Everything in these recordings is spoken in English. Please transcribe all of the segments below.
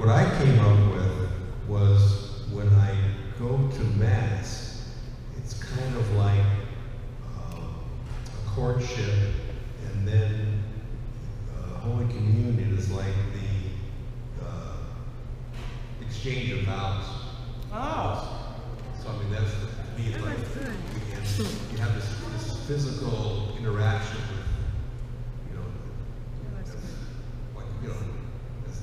what I came up with was when I go to Mass, it's kind of like a courtship, and then Holy Communion is like the exchange of vows. Oh. So I mean, that's to me like you have this physical interaction with, as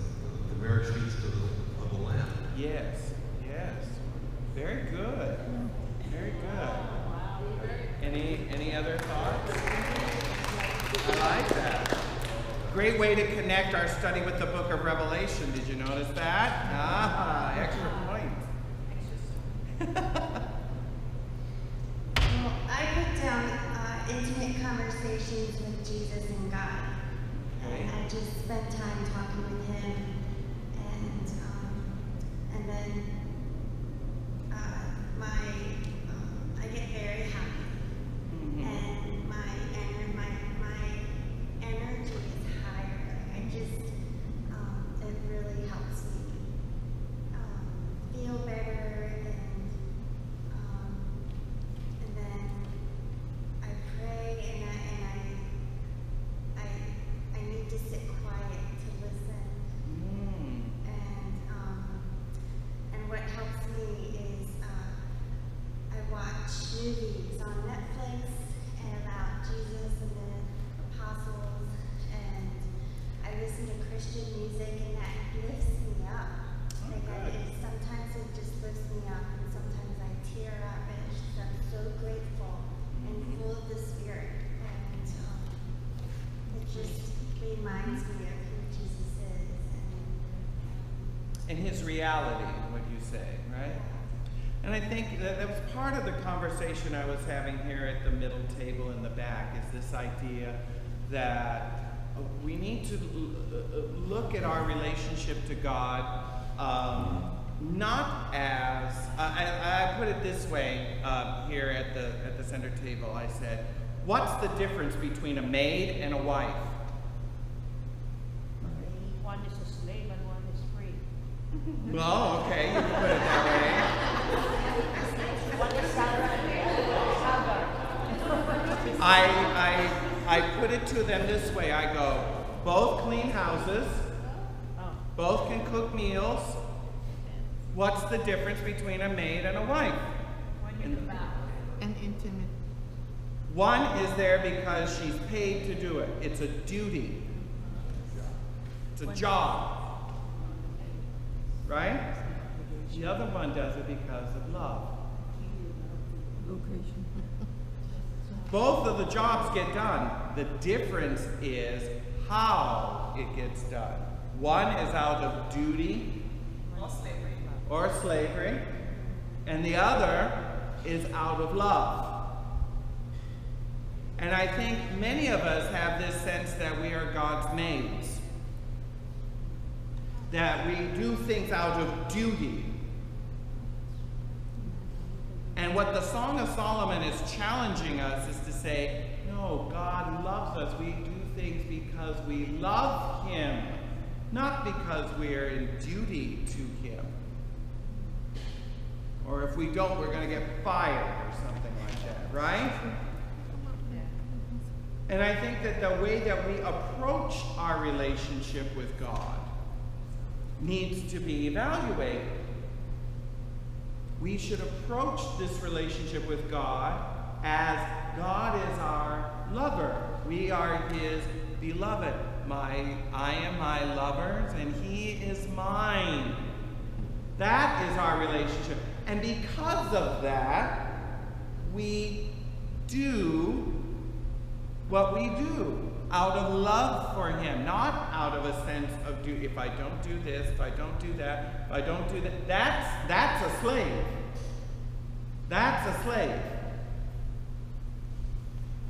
the marriage feast of the Lamb. Yes, yes. Very good. Very good. Any other thoughts? I like that. Great way to connect our study with the book of Revelation. Did you notice that? Ah, extra points. Well, I put down intimate conversations with Jesus and God. And I just spent time talking with him, and then I get very happy, and my energy is higher. Like I just it really helps me feel better, and then I pray, and I need to sit quiet to listen. And what helps me is I watch movies on Netflix and about Jesus and the apostles, and I listen to Christian music, and that lifts me up. Sometimes it just lifts me up, and sometimes I tear up, and it's just, I'm so grateful and full of the Spirit, and it just reminds me of who Jesus is. And his reality, what you say, right? And I think that was part of the conversation I was having here at the middle table in the back, is this idea that we need to look at our relationship to God not as, I put it this way here at the center table. I said, what's the difference between a maid and a wife? One is a slave and one is free. Well, okay, you can put it that way. One is Sarah and I put it to them this way. I go, both clean houses, both can cook meals. What's the difference between a maid and a wife? And intimate. One is there because she's paid to do it. It's a duty. It's a job. Right? The other one does it because of love. Location. Both of the jobs get done. The difference is how it gets done. One is out of duty or slavery, and the other is out of love. And I think many of us have this sense that we are God's maids, that we do things out of duty. And what the Song of Solomon is challenging us is to say, no, God loves us. We do things because we love him, not because we are in duty to him. Or if we don't, we're going to get fired or something like that, right? And I think that the way that we approach our relationship with God needs to be evaluated. We should approach this relationship with God as God is our lover. We are his beloved. I am my lover's and he is mine. That is our relationship. And because of that, we do what we do out of love for him, not out of a sense of if I don't do this, if I don't do that, if I don't do that. That's a slave. That's a slave.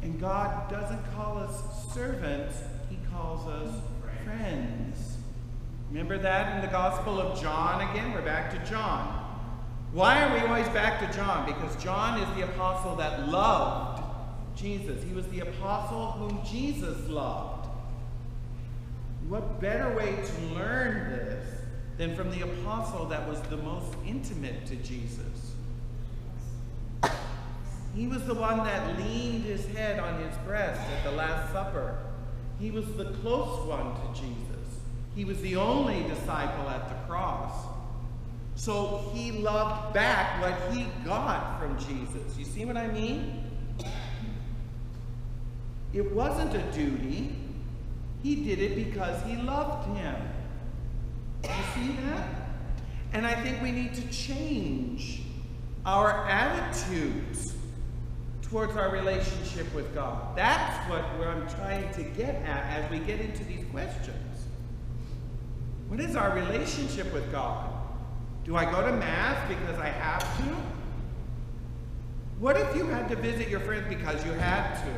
And God doesn't call us servants, he calls us friends. Remember that in the Gospel of John again? We're back to John. Why are we always back to John? Because John is the apostle that loved Jesus. He was the apostle whom Jesus loved. What better way to learn this than from the apostle that was the most intimate to Jesus. He was the one that leaned his head on his breast at the Last Supper. He was the close one to Jesus. He was the only disciple at the cross. So he loved back what he got from Jesus. You see what I mean? It wasn't a duty. He did it because he loved him. You see that? And I think we need to change our attitudes towards our relationship with God. That's what I'm trying to get at as we get into these questions. What is our relationship with God? Do I go to Mass because I have to? What if you had to visit your friends because you had to?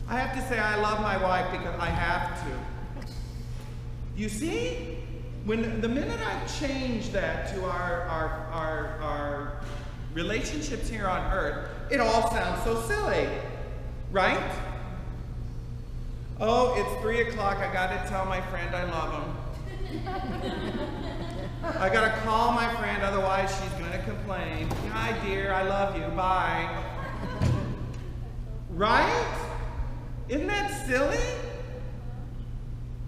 I have to say I love my wife because I have to. You see? The minute I change that to our relationships here on earth, it all sounds so silly, right? Oh, it's 3 o'clock. I got to tell my friend I love him. I got to call my friend, otherwise she's going to complain. Hi, dear, I love you. Bye. Right? Isn't that silly?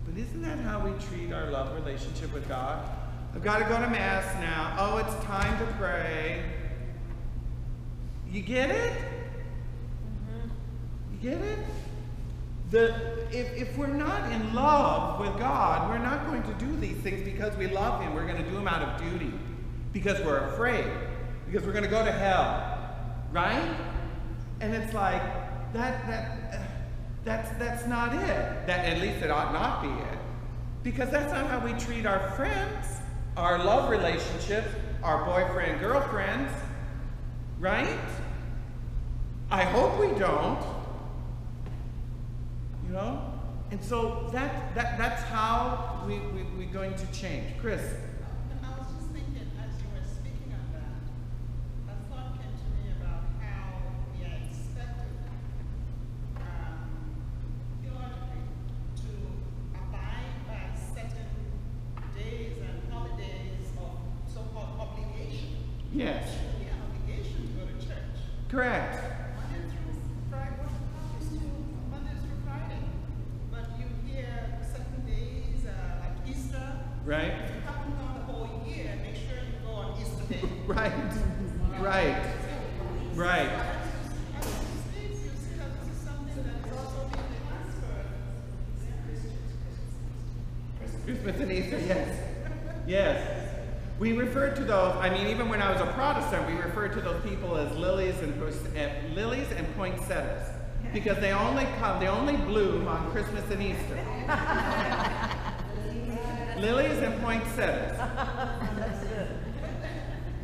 But isn't that how we treat our love relationship with God? I've got to go to Mass now. Oh, it's time to pray. You get it? You get it? If we're not in love with God, we're not going to do these things because we love him. We're going to do them out of duty. Because we're afraid. Because we're going to go to hell. Right? And it's like, that's not it. That, at least it ought not be it. Because that's not how we treat our friends, our love relationships, our boyfriend, girlfriends. Right? I hope we don't. You know? And so that's how we're going to change. Chris? I was just thinking, as you were speaking of that, a thought came to me about how we are expected, theologically, to abide by certain days and holidays of so-called obligation. Yes. We have obligation to go to church. Correct. Monday through Friday, Monday through Friday. But you hear certain days, like Easter. Right? If you haven't gone the whole year, make sure you go on Easter Day. Right. Right. Right. As you speak, you see that this is something that is also being transferred. Christmas and Easter, yes. Yes. We referred to those, I mean, even when I was a Protestant, we referred to those people as lilies and poinsettias. Because they only bloom on Christmas and Easter. Lilies and poinsettias.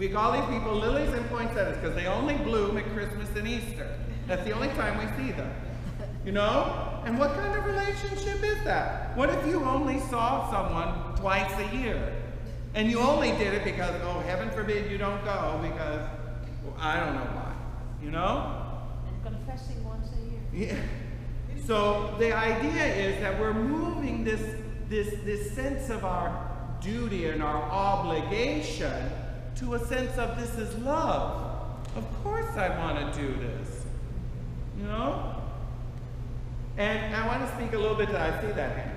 We call these people lilies and poinsettias because they only bloom at Christmas and Easter. That's the only time we see them. You know? And what kind of relationship is that? What if you only saw someone twice a year? And you only did it because, oh, heaven forbid you don't go because, well, I don't know why. You know? And confessing once a year. Yeah. So the idea is that we're moving this sense of our duty and our obligation to a sense of this is love. Of course I want to do this. You know? And I want to speak a little bit to that. I see that hand.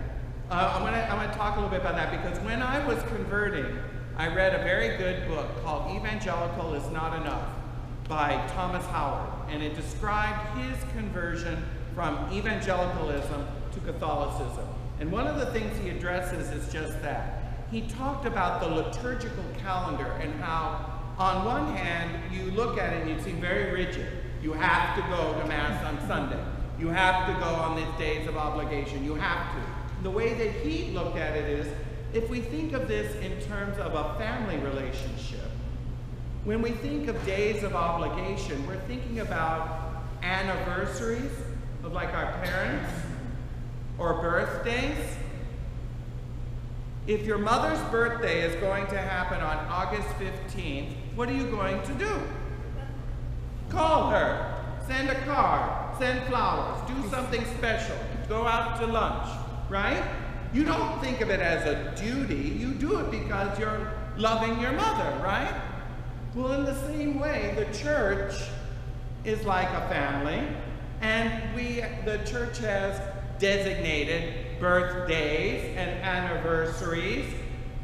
I'm going to talk a little bit about that because when I was converting, I read a very good book called Evangelical is Not Enough by Thomas Howard. And it described his conversion from evangelicalism to Catholicism. And one of the things he addresses is just that. He talked about the liturgical calendar and how, on one hand, you look at it and you seem very rigid. You have to go to Mass on Sunday. You have to go on these days of obligation. You have to. The way that he looked at it is, if we think of this in terms of a family relationship, when we think of days of obligation, we're thinking about anniversaries of like our parents or birthdays. If your mother's birthday is going to happen on August 15th, what are you going to do? Call her, send a card, send flowers, do something special, go out to lunch, right? You don't think of it as a duty. You do it because you're loving your mother, right? Well, in the same way, the church is like a family, and the church has designated birthdays and anniversaries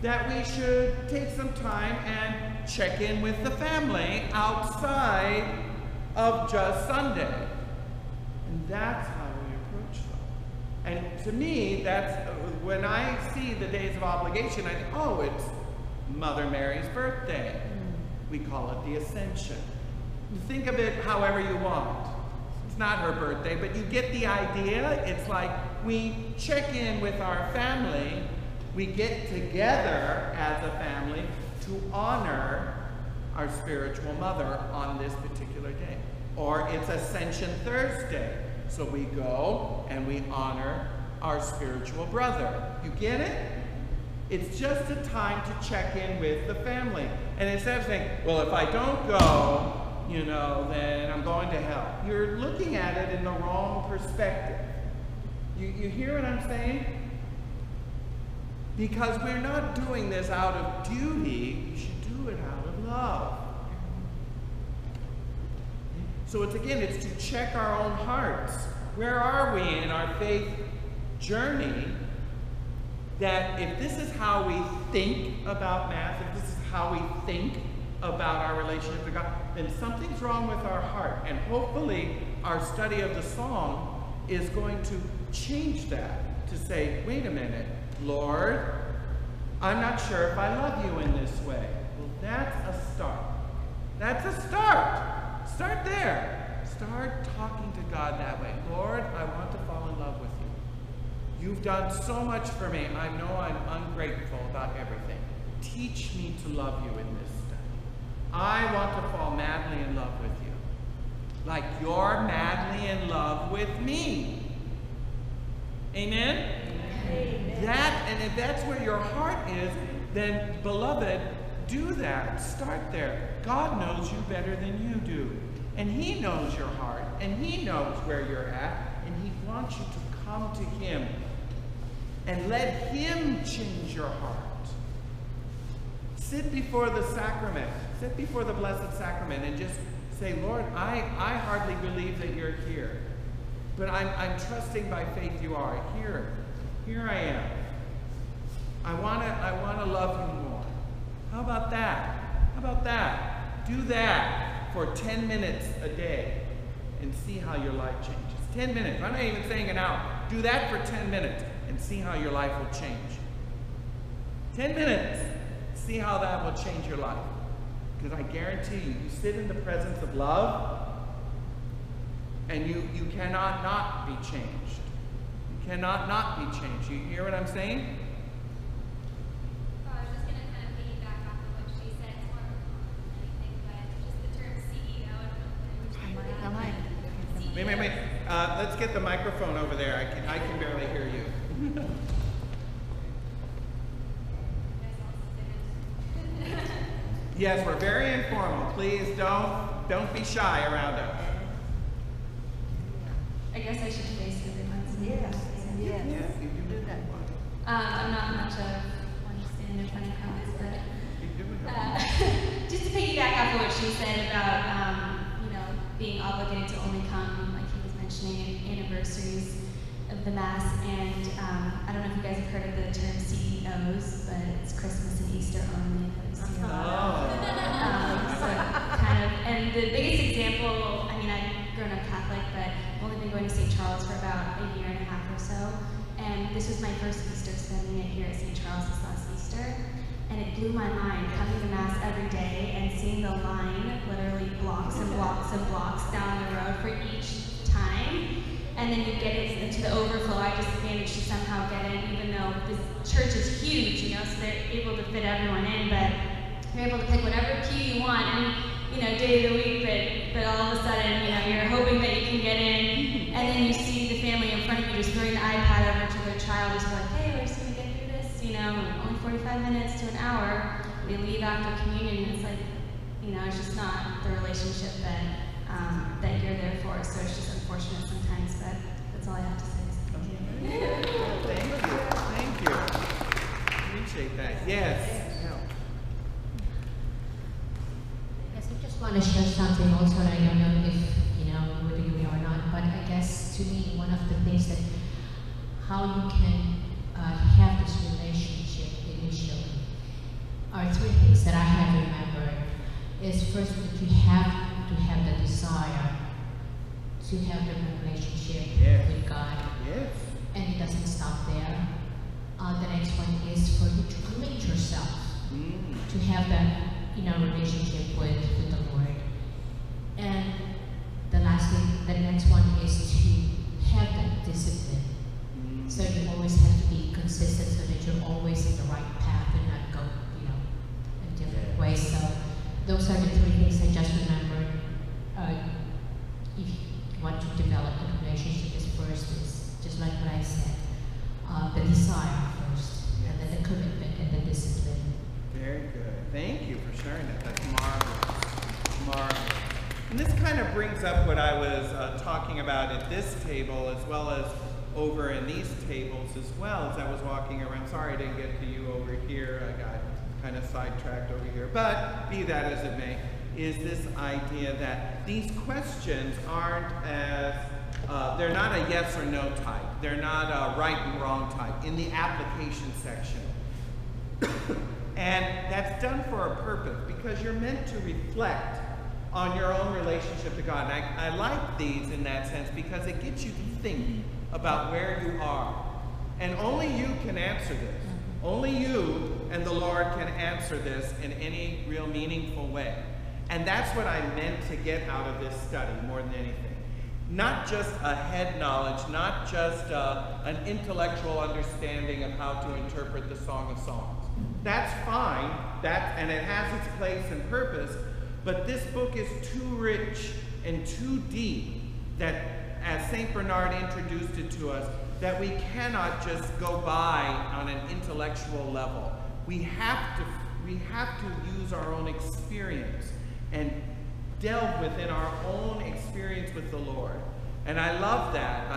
that we should take some time and check in with the family outside of just Sunday. And that's how we approach them. And to me, that's when I see the days of obligation, I think, oh, it's Mother Mary's birthday. We call it the Ascension. You think of it however you want. It's not her birthday, but you get the idea. It's like we check in with our family. We get together as a family to honor our spiritual mother on this particular day. Or it's Ascension Thursday. So we go and we honor our spiritual brother. You get it? It's just a time to check in with the family. And instead of saying, well, if I don't go, you know, then I'm going to hell. You're looking at it in the wrong perspective. You hear what I'm saying? Because we're not doing this out of duty, you should do it out of love. So it's to check our own hearts. Where are we in our faith journey? That if this is how we think about Mass, if this is how we think about our relationship to God, then something's wrong with our heart. And hopefully our study of the song is going to change that, to say, wait a minute, Lord, I'm not sure if I love you in this way. Well, that's a start. That's a start. Start there. Start talking to God that way. Lord, I want to fall in love with you. You've done so much for me. I know I'm ungrateful about everything. Teach me to love you in this study. I want to fall madly in love with you, like you're madly in love with me. Amen? Amen. And if that's where your heart is, then, beloved, do that. Start there. God knows you better than you do. And He knows your heart, and He knows where you're at, and He wants you to come to Him and let Him change your heart. Sit before the sacrament. Sit before the Blessed Sacrament and just say, Lord, I hardly believe that you're here, but I'm trusting by faith you are. Here I am. I want to love you more. How about that? How about that? Do that for 10 minutes a day and see how your life changes. 10 minutes. I'm not even saying an hour. Do that for 10 minutes and see how your life will change. 10 minutes. See how that will change your life. Because I guarantee you, you sit in the presence of love and you cannot not be changed. You cannot not be changed. You hear what I'm saying? I was just going to kind of piggyback off of what she said. It's more anything, but just the term CEO. Wait. Let's get the microphone over there. I can barely hear you. Yes, we're very informal. Please don't be shy around us. I guess I should face everyone's name. Yes. Yeah, you can do that. I'm not much of one to stand in front of crowds, but just to piggyback off of what she said about being obligated to only come, like he was mentioning, at anniversaries of the Mass, and I don't know if you guys have heard of the term CEOs, but it's Christmas and Easter only. And the biggest example, I've grown up Catholic, but I've only been going to St. Charles for about a year and a half or so, and this was my first Easter spending it here at St. Charles this last Easter, and it blew my mind coming to Mass every day and seeing the line literally blocks and blocks and blocks down the road for each time. And then you get into the overflow. I just managed to somehow get in, even though this church is huge, so they're able to fit everyone in, but you're able to pick whatever pew you want, day of the week, but all of a sudden, you're hoping that you can get in, and then you see the family in front of you just throwing the iPad over to their child, just like, hey, we're just going to get through this, only 45 minutes to an hour. They leave after communion, and it's like, it's just not the relationship that you're there for, so it's just unfortunate sometimes, but that's all I have to say. Thank you. appreciate that. Yes. Yeah. Yes, I just want to share something also. I don't know if whether you will or not, but I guess to me one of the things that how you can have this relationship initially are three things that I have remembered. Is first that you have to have the desire to have the relationship with God. Yes. And it doesn't stop there. The next one is for you to commit yourself to have that relationship with the Lord. And the next one is to have that discipline. So you always have to be consistent so that you're always in the right path and not go, in different ways. So those are the three things I just remembered. If you want to develop a relationship, first is just like what I said, the desire first, and then the commitment and the discipline. Very good. Thank you for sharing that. That's marvelous. Marvelous. And this kind of brings up what I was talking about at this table, as well as over in these tables as well, as I was walking around. Sorry I didn't get to you over here. I got kind of sidetracked over here. But be that as it may, is this idea that these questions aren't as, they're not a yes or no type. They're not a right and wrong type in the application section. And that's done for a purpose, because you're meant to reflect on your own relationship to God. And I like these in that sense because it gets you to think about where you are. And only you can answer this. Only you and the Lord can answer this in any real meaningful way. And that's what I meant to get out of this study more than anything. Not just a head knowledge, not just an intellectual understanding of how to interpret the Song of Songs. That's fine, and it has its place and purpose, but this book is too rich and too deep that, as St. Bernard introduced it to us, that we cannot just go by on an intellectual level. We have to use our own experience and delve within our own experience with the Lord. And I love that.